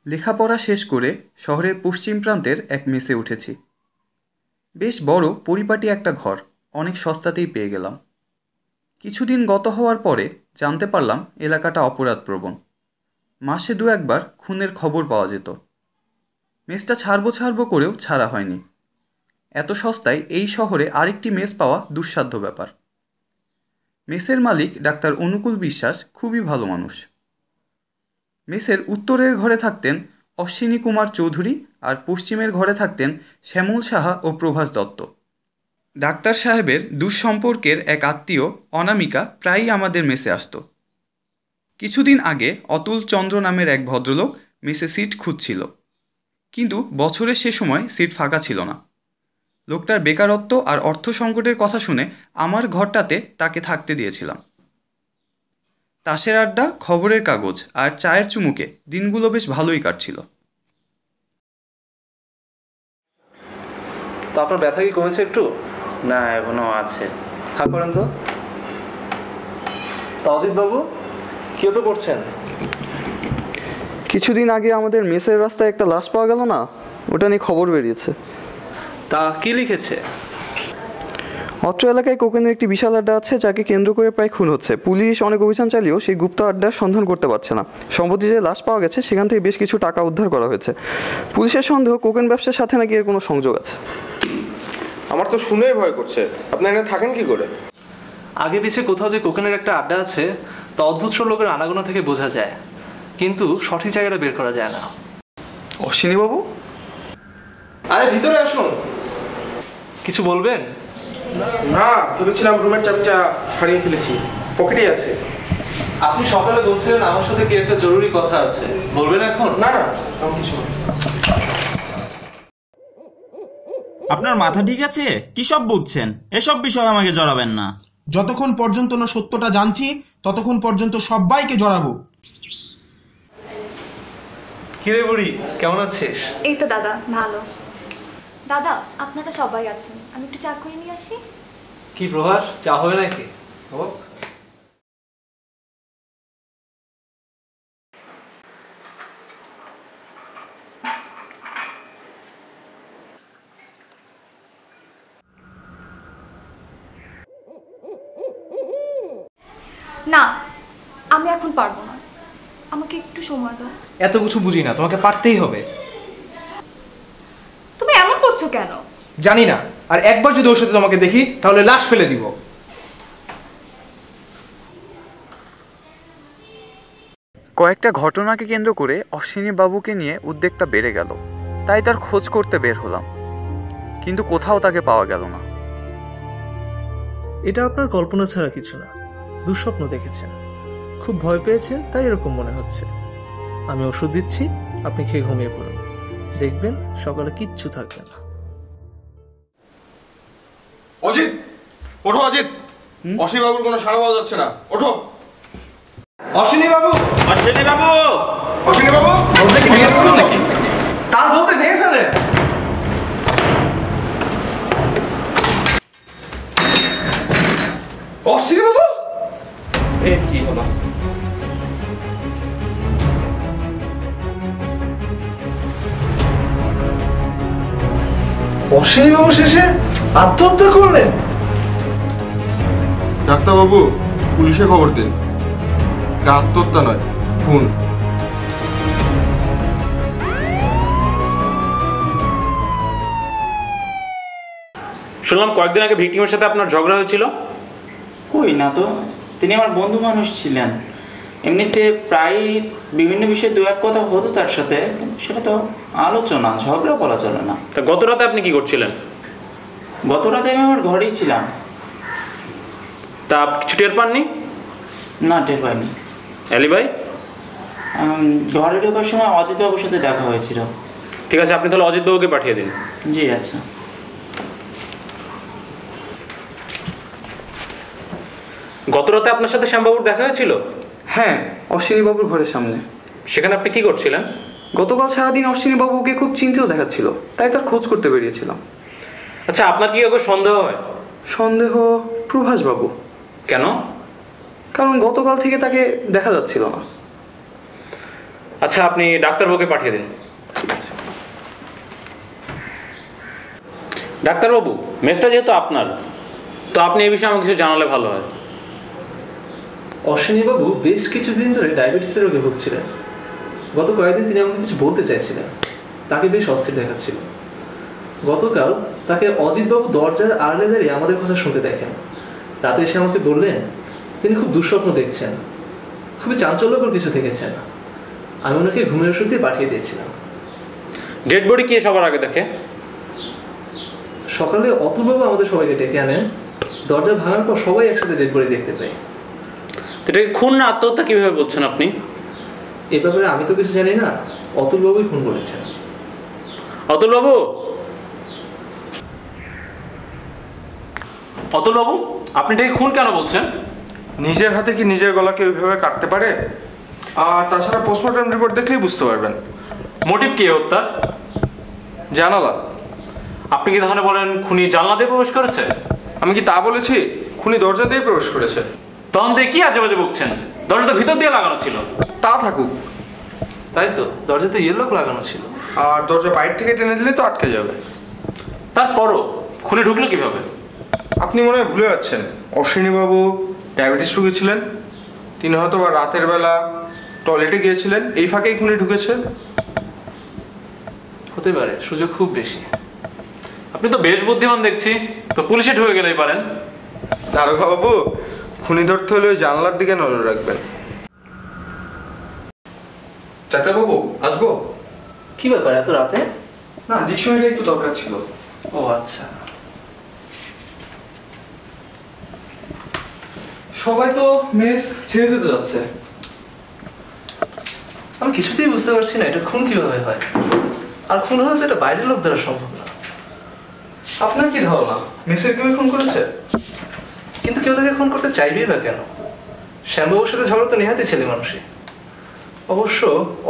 লেখাপড়া শেষ করে শহরের পশ্চিম প্রান্তের এক মেসে উঠেছি। বেশ বড় পরিপাটি একটা ঘর অনেক সস্তাতেই পেয়ে গেলাম। কিছুদিন গত হওয়ার পরে জানতে পারলাম এলাকাটা অপরাধপ্রবণ। মাসে দু একবার খুনের খবর পাওয়া যেত। মেসটা ছাড়বো করেও ছাড়া হয়নি। এত সস্তায় এই শহরে আরেকটি মেস পাওয়া দুঃসাধ্য ব্যাপার। মেসের মালিক ডাক্তার অনুকূল বিশ্বাস খুবই ভালো মানুষ। মেসের উত্তরের ঘরে থাকতেন অশ্বিনী কুমার চৌধুরী আর পশ্চিমের ঘরে থাকতেন শ্যামল সাহা ও প্রভাস দত্ত। ডাক্তার সাহেবের দুঃসম্পর্কের এক আত্মীয় অনামিকা প্রায়ই আমাদের মেসে আসত। কিছুদিন আগে অতুল চন্দ্র নামের এক ভদ্রলোক মেসে সিট খুঁজছিল, কিন্তু বছরের সে সময় সিট ফাঁকা ছিল না। লোকটার বেকারত্ব আর অর্থ সংকটের কথা শুনে আমার ঘরটাতে তাকে থাকতে দিয়েছিলাম। তাসের আড্ডা, খবরের কাগজ আর চায়ের চুমুকে দিনগুলো বেশ ভালোই কাটছিল। তো আপনার ব্যথা কি কমেছে একটু? না, এখনো আছে। হ্যাঁ, করেন তো। অজিত বাবু, কি তো করছেন? কিছুদিন আগে আমাদের মেসের রাস্তায় একটা লাশ পাওয়া গেল না, ওটা নিয়ে খবর বেরিয়েছে। তা কি লিখেছে? অত্র এলাকায় কোকেনের একটি বিশাল আড্ডা আছে, যাকে কেন্দ্র করে প্রায় খুন হচ্ছে। পুলিশ অনেক অভিযান চালিয়েও সেই গুপ্ত আড্ডার সন্ধান করতে পারছে না। সম্প্রতি যে লাশ পাওয়া গেছে সেখান থেকে বেশ কিছু টাকা উদ্ধার করা হয়েছে। পুলিশের সন্দেহ কোকেন ব্যবসার সাথে নাকি এর কোনো সংযোগ আছে। আমার তো শুনেই ভয় করছে। আপনি এখানে থাকেন কি করে? আগে পিছে কোথাও যে কোকেনের একটা আড্ডা আছে তা অদ্ভুত সব লোকের আনাগোনা থেকে বোঝা যায়, কিন্তু সঠিক জায়গাটা বের করা যায় না। অশ্বিনী বাবু, আরে ভিতরে আসুন। কিছু বলবেন? না, ভেবেছিলাম রুমের চাবিটা হারিয়ে ফেলেছি, পকেটে আছে। আপনি সকালে বলছিলেন আমার সাথে কি একটা জরুরি কথা আছে, বলবেন এখন? না না, আমি কিছু না। আপনার মাথা ঠিক আছে? কি সব বলছেন? এসব বিষয়ে আমাকে জড়াবেন না। যতক্ষণ পর্যন্ত না সত্যটা জানছি ততক্ষণ পর্যন্ত সবাইকে জড়াবো। কিরে বুড়ি, কেমন আছিস? এই তো দাদা, ভালো। দাদা, আপনারা সবাই আছেন, আমি একটু চা করে নিয়ে আসি। কি প্রভাস, চা হবে নাকি? না, আমি এখন পারবো না, আমাকে একটু সময় দাও। এত কিছু বুঝি না, তোমাকে পারতেই হবে। তুমি এমন করছো কেন? জানি না, আর একবার যদি ওর সাথে তোমাকে দেখি তাহলে লাশ ফেলে দিব। কয়েকটা ঘটনাকে কেন্দ্র করে অশ্বিনী বাবুকে নিয়ে উদ্বেগটা বেড়ে গেল। তাই তার খোঁজ করতে বের হলাম, কিন্তু কোথাও তাকে পাওয়া গেল না। এটা আপনার কল্পনা ছাড়া কিছু না, দুঃস্বপ্ন দেখেছেন, খুব ভয় পেয়েছেন, তাই এরকম মনে হচ্ছে। আমি ওষুধ দিচ্ছি, আপনি খেয়ে ঘুমিয়ে পড়ুন, দেখবেন সকালে কিচ্ছু থাকবে না। অজিত, ওঠো অজিত। অশ্বিনী বাবুর কোনো সাড়া পাওয়া যাচ্ছে না, ওঠো। অশ্বিনী বাবু, অশ্বিনী বাবু, অশ্বিনী বাবু, বলতে কি ভেঙে পড়ুন নাকি? তার বলতে ভেঙে ফেলেন। অশ্বিনী বাবু, এই কি হলো? অশ্বিনী বাবু শেষে আত্মহত্যা করলেন? ডাক্তারবাবু, পুলিশে খবর দিন। এটা আত্মহত্যা নয়, খুন। শুনলাম কয়েকদিন আগে ভিকটিমের সাথে আপনার ঝগড়া হয়েছিল। কই না তো, তিনি আমার বন্ধু মানুষ ছিলেন। এমনিতে প্রায় বিভিন্ন বিষয়ে দু এক কথা হতো তার সাথে, কিন্তু সেটা তো আলোচনা, ঝগড়া বলা চলে না। তা গত রাতে আপনি কি করছিলেন? গত রাতে আমি আমার ঘরেই ছিলাম। তা কিছু টের পাননি? না, টের পাইনি। অ্যালিবাই? ঘরে ঢোকার সময় অজিত বাবুর সাথে দেখা হয়েছিল। ঠিক আছে, আপনি তাহলে অজিত বাবুকে পাঠিয়ে দিন। জি আচ্ছা। গত রাতে আপনার সাথে শ্যামবাবুর দেখা হয়েছিল? হ্যাঁ, অশ্বিনী বাবুর ঘরের সামনে। সেখানে আপনি কি করছিলেন? গতকাল সারাদিন অশ্বিনী বাবুকে খুব চিন্তিত দেখাচ্ছিল, তাই তার খোঁজ করতে বেরিয়েছিলাম। আচ্ছা, আপনার কি কাউকে সন্দেহ হয়? সন্দেহ প্রভাস বাবু। কেন? কারণ গতকাল থেকে তাকে দেখা যাচ্ছিল না। আচ্ছা, আপনি ডাক্তারবাবুকে পাঠিয়ে দিন। ডাক্তারবাবু, মেসটা যেহেতু আপনার, তো আপনি এই বিষয়ে আমাকে কিছু জানালে ভালো হয়। অশ্বিনীবাবু বেশ কিছুদিন ধরে ডায়াবেটিসের রোগে ভুগছিলেন। গত কয়েকদিন তিনি আমাকে কিছু বলতে চাইছিলেন, তাকে বেশ অস্থির দেখাচ্ছিল। গতকাল তাকে অজিতবাবু দরজার আড়ালে দাঁড়িয়ে আমাদের কথা শুনতে দেখেন। রাতে এসে আমাকে বললেন তিনি খুব দুঃস্বপ্ন দেখছেন, খুবই চাঞ্চল্যকর কিছু দেখেছেন। আমি ওনাকে ঘুমের ওষুধ দিয়ে পাঠিয়ে দিয়েছিলাম। ডেড বডি কে সবার আগে দেখে? সকালে অতুলবাবু আমাদের সবাইকে ডেকে আনেন। দরজা ভাঙার পর সবাই একসাথে ডেড বডি দেখতে পাই। এটাকে খুন না আত্মহত্যা কিভাবে বলছেন আপনি? এ ব্যাপারে আমি তো কিছু জানি না, অতুলবাবুই খুন বলেছেন। অতুলবাবু, অতুলবাবু, আপনি এটাকে খুন কেন বলছেন? নিজের হাতে কি নিজের গলাকে ওইভাবে কাটতে পারে? আর তাছাড়া পোস্টমর্টম রিপোর্ট দেখলেই বুঝতে পারবেন। মোটিভ কি হত্যার? জানালা। আপনি কি তাহলে বলেন খুনি জানলা দিয়ে প্রবেশ করেছে? আমি কি তা বলেছি? খুনি দরজা দিয়ে প্রবেশ করেছে। তখন দিয়ে কি আজে বাজে বকছেন? দরজাটা ভিতর দিয়ে লাগানো ছিল। তা থাকুক, তাই তো, দরজাতে ইয়েলক লাগানো ছিল। আর দরজা বাইরে থেকে টেনে দিলে তো আটকে যাবে। তারপরও খুনি ঢুকলো কিভাবে? আপনি মনে হয় ভুলে যাচ্ছেন, অশ্বিনীবাবু ডায়াবেটিস রোগী ছিলেন। তিনি হয়তো বা রাতের বেলা টয়লেটে গিয়েছিলেন, এই ফাঁকেই খুনি ঢুকেছে। হতে পারে, সুযোগ খুব বেশি। আপনি তো বেশ বুদ্ধিমান দেখছি, তো পুলিশে ঢুকে গেলেই পারেন। দারোগা বাবু, খুনি ধরতে হলে ওই জানলার দিকে নজর রাখবেন। ডাক্তারবাবু, আসবো? কি ব্যাপার এত রাতে? না, ডিকশনারিটা একটু দরকার ছিল। ও আচ্ছা। সবাই তো মেস ছেড়ে যেতে যাচ্ছে। আমি কিছুতেই বুঝতে পারছি না এটা খুন কিভাবে হয়। আর খুন হলে তো এটা বাইরের লোক দ্বারা সম্ভব না। আপনার কি ধারণা মেসের কেউ খুন করেছে? কিন্তু কেউ তাকে খুন করতে চাইবেই বা কেন? শ্যামবাবুর সাথে ঝগড়া তো নেহাতি ছেলে মানুষই। অবশ্য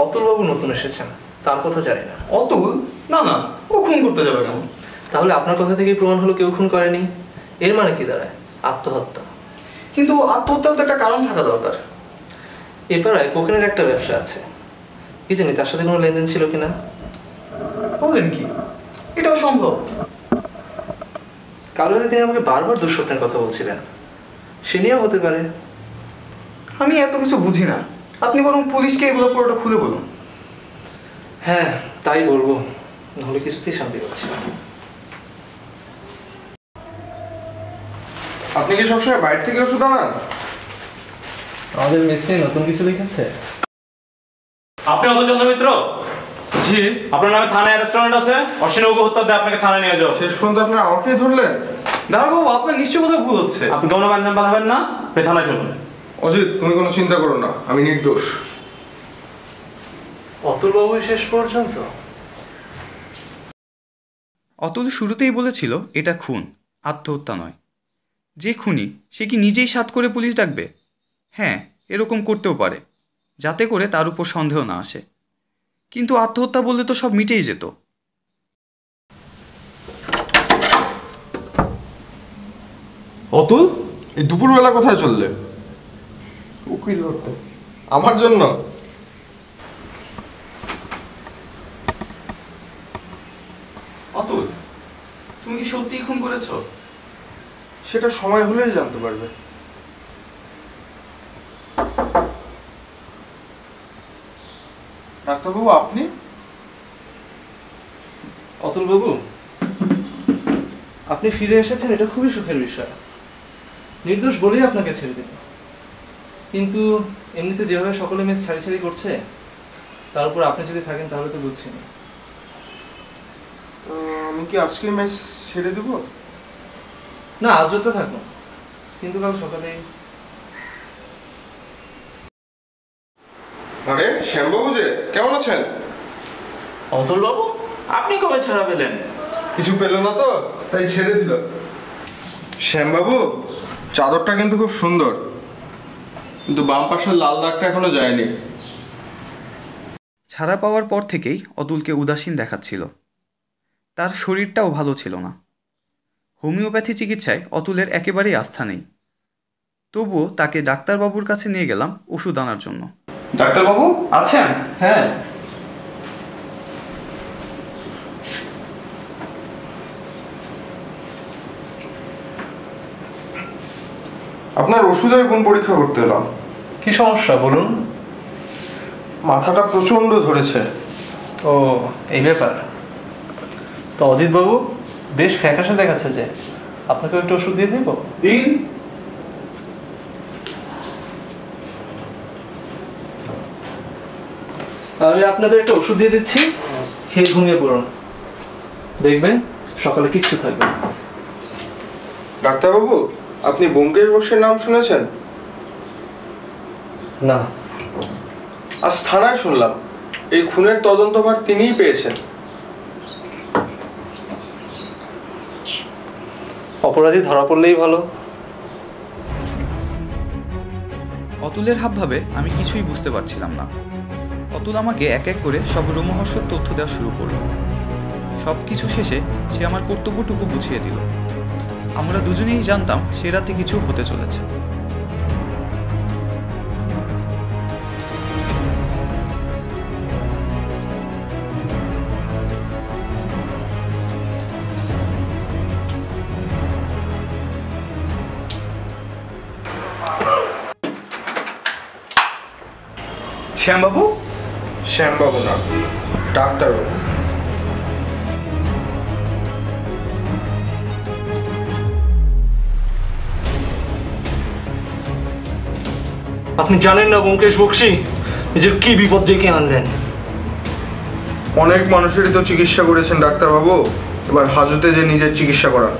অতুলবাবু নতুন এসেছেন, তার কথা জানি না। অতুল? না না, ও খুন করতে যাবে কেন? তাহলে আপনার কথা থেকেই প্রমাণ হলো কেউ খুন করেনি। এর মানে কি দাঁড়ায়? আত্মহত্যা। কিন্তু আত্মহত্যার তো একটা কারণ থাকা দরকার। এ পাড়ায় কোকেনের একটা ব্যবসা আছে, কি জানি তার সাথে কোনো লেনদেন ছিল কিনা। বলেন কি? এটাও সম্ভব? কাল রাতে তিনি আমাকে বারবার দুঃস্বপ্নের কথা বলছিলেন, সে নিয়েও হতে পারে। আমি এত কিছু বুঝি না, আপনি বরং পুলিশকে এগুলো পুরোটা খুলে বলুন। হ্যাঁ, তাই বলবো, নাহলে কিছুতেই শান্তি পাচ্ছি না। আপনি কি সবসময় বাইরে থেকে ওষুধ আনান? আমাদের মেসে নতুন কিছু লিখেছে। আপনি অতচন্দ্র মিত্র? জি। আপনার নামে থানায় রেস্টুরেন্ট আছে, অশ্বিনীবাবু হত্যা দিয়ে আপনাকে থানায় নিয়ে যাও। শেষ পর্যন্ত আপনারা আমাকেই ধরলেন? দারোগাবু, আপনার নিশ্চয় কোথাও ভুল হচ্ছে। আপনি কোনো বান্ধব বাঁধাবেন না, আপনি থানায় চলুন। অজিত, তুমি কোনো চিন্তা করো না, আমি নির্দোষ। অতুলবাবু শেষ পর্যন্ত? অতুল শুরুতেই বলেছিল এটা খুন, আত্মহত্যা নয়। যে খুনি সে কি নিজেই সাত করে পুলিশ ডাকবে? হ্যাঁ, এরকম করতেও পারে, যাতে করে তার উপর সন্দেহ না আসে। কিন্তু আত্মহত্যা বললে তো সব মিটেই যেত। অতুল, এই দুপুরবেলা কোথায় চললে? উকিল হতে? আমার জন্য? অতুল, তুমি কি সত্যিই খুন করেছো? সেটা সময় হলেই জানতে পারবে। ডাক্তারবাবু, আপনি? অতুলবাবু, আপনি ফিরে এসেছেন, এটা খুবই সুখের বিষয়। নির্দোষ বলেই আপনাকে ছেড়ে দিল। কিন্তু এমনিতে যেভাবে সকলে মেস ছাড়ি ছাড়ি করছে, তার উপর আপনি যদি থাকেন তাহলে তো বুঝছি না। আমি কি আজকে মেস ছেড়ে দেব? না, আজ রাতে থাকুন, কিন্তু কাল সকালেই। আরে শ্যামবাবু যে, কেমন আছেন? অতুলবাবু, আপনি কবে ছাড়া পেলেন? কিছু পেল না তো, তাই ছেড়ে দিল। শ্যামবাবু, চাদরটা কিন্তু খুব সুন্দর, কিন্তু বাম পাশের লাল দাগটা এখনো যায়নি। ছাড়া পাওয়ার পর থেকেই অতুলকে উদাসীন দেখাচ্ছিল। তার শরীরটাও ভালো ছিল না। হোমিওপ্যাথি চিকিৎসায় অতুলের একেবারেই আস্থা নেই। তবুও তাকে ডাক্তারবাবুর কাছে নিয়ে গেলাম ওষুধ আনার জন্য। ডাক্তারবাবু আছেন? হ্যাঁ, আপনার ওষুধের গুণ পরীক্ষা করতে এলাম। কি সমস্যা বলুন? মাথাটা প্রচন্ড ধরেছে। ও, এই ব্যাপার। তো অজিত বাবু বেশ ফ্যাকাশে দেখাচ্ছে যে, আপনাকে একটু ওষুধ দিয়ে দিব? দিন। আমি আপনাদের একটা ওষুধ দিয়ে দিচ্ছি, খেয়ে ঘুমিয়ে পড়ুন, দেখবেন সকালে কিচ্ছু থাকবে না। ডাক্তারবাবু, আপনি ব্যোমকেশ বসুর নাম শুনেছেন? না। আজ থানায় শুনলাম এই খুনের তদন্তভার তিনিই পেয়েছেন। অপরাধী ধরা পড়লেই ভালো। অতুলের হাবভাবে আমি কিছুই বুঝতে পারছিলাম না। অতুল আমাকে এক এক করে সব রোমহর্ষক তথ্য দেওয়া শুরু করল। সব কিছু শেষে সে আমার কর্তব্যটুকু বুঝিয়ে দিল। আমরা দুজনেই জানতাম সে রাতে কিছু হতে চলেছে। শ্যামবাবু? শ্যামবাবু না, ডাক্তারবাবু। আপনি জানেন না ব্যোমকেশ বক্সী নিজের কি বিপদ ডেকে আনলেন? অনেক মানুষেরই তো চিকিৎসা করেছেন ডাক্তারবাবু, এবার হাজতে যে নিজের চিকিৎসা করা।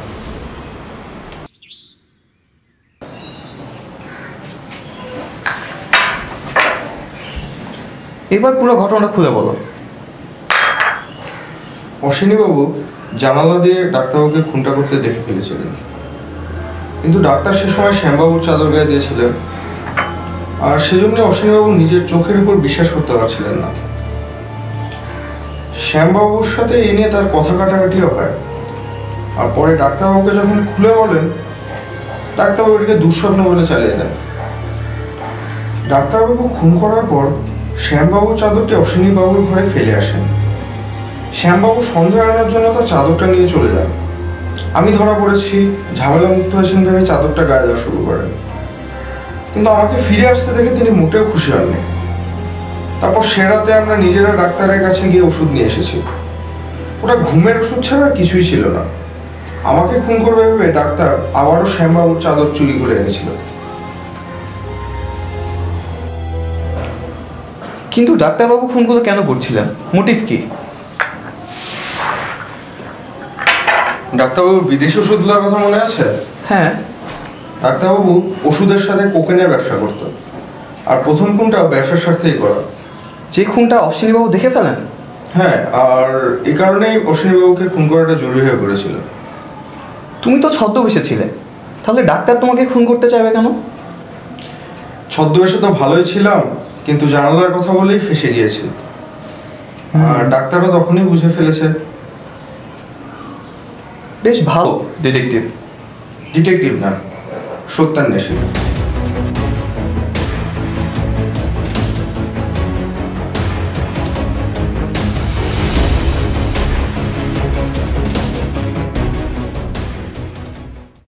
এবার পুরো ঘটনাটা খুলে বলো। অশ্বিনীবাবু জানালা দিয়ে ডাক্তারবাবুকে খুনটা করতে দেখে ফেলেছিলেন, কিন্তু ডাক্তার সে সময় শ্যামবাবুর চাদর গায়ে দিয়েছিলেন, আর সেজন্য অশ্বিনীবাবু নিজের চোখের উপর বিশ্বাস করতে পারছিলেন না। শ্যামবাবুর সাথে এ নিয়ে তার কথা কাটাকাটিও হয়, আর পরে ডাক্তারবাবুকে যখন খুলে বলেন, ডাক্তারবাবু এটাকে দুঃস্বপ্ন বলে চালিয়ে দেন। ডাক্তারবাবু খুন করার পর শ্যামবাবুর চাদরটি অশ্বিনীবাবুর ঘরে ফেলে আসেন। শ্যামবাবু সন্দেহ এড়ানোর জন্য তার চাদরটা নিয়ে চলে যান। আমি ধরা পড়েছি, ঝামেলা মুক্ত হয়েছেন ভেবে চাদরটা গায়ে দেওয়া শুরু করেন, কিন্তু আমাকে ফিরে আসতে দেখে তিনি মোটেও খুশি হননি। তারপর সে রাতে আমরা নিজেরা ডাক্তারের কাছে গিয়ে ওষুধ নিয়ে এসেছি। ওটা ঘুমের ওষুধ ছাড়া আর কিছুই ছিল না। আমাকে খুন করবে ভেবে ডাক্তার আবারও শ্যামবাবুর চাদর চুরি করে এনেছিল। কিন্তু ডাক্তারবাবু খুনগুলো কেন করছিলেন? মোটিভ কি? ডাক্তারবাবু বিদেশি ওষুধগুলোর কথা মনে আছে? হ্যাঁ। ডাক্তারবাবু ওষুধের সাথে কোকেনের ব্যবসা করত, আর প্রথম খুনটাও ব্যবসার স্বার্থেই করা। যে খুনটা অশ্বিনীবাবু দেখে ফেলেন? হ্যাঁ, আর এই কারণেই অশ্বিনীবাবুকে খুন করাটা জরুরি হয়ে পড়েছিল। তুমি তো ছদ্মবেশে ছিলে, তাহলে ডাক্তার তোমাকে খুন করতে চাইবে কেন? ছদ্মবেশে তো ভালোই ছিলাম, কিন্তু জানালার কথা বলেই ফেঁসে গিয়েছি, আর ডাক্তারও তখনই বুঝে ফেলেছে। বেশ ভালো ডিটেকটিভ। ডিটেকটিভ না, সত্যান্বেষী।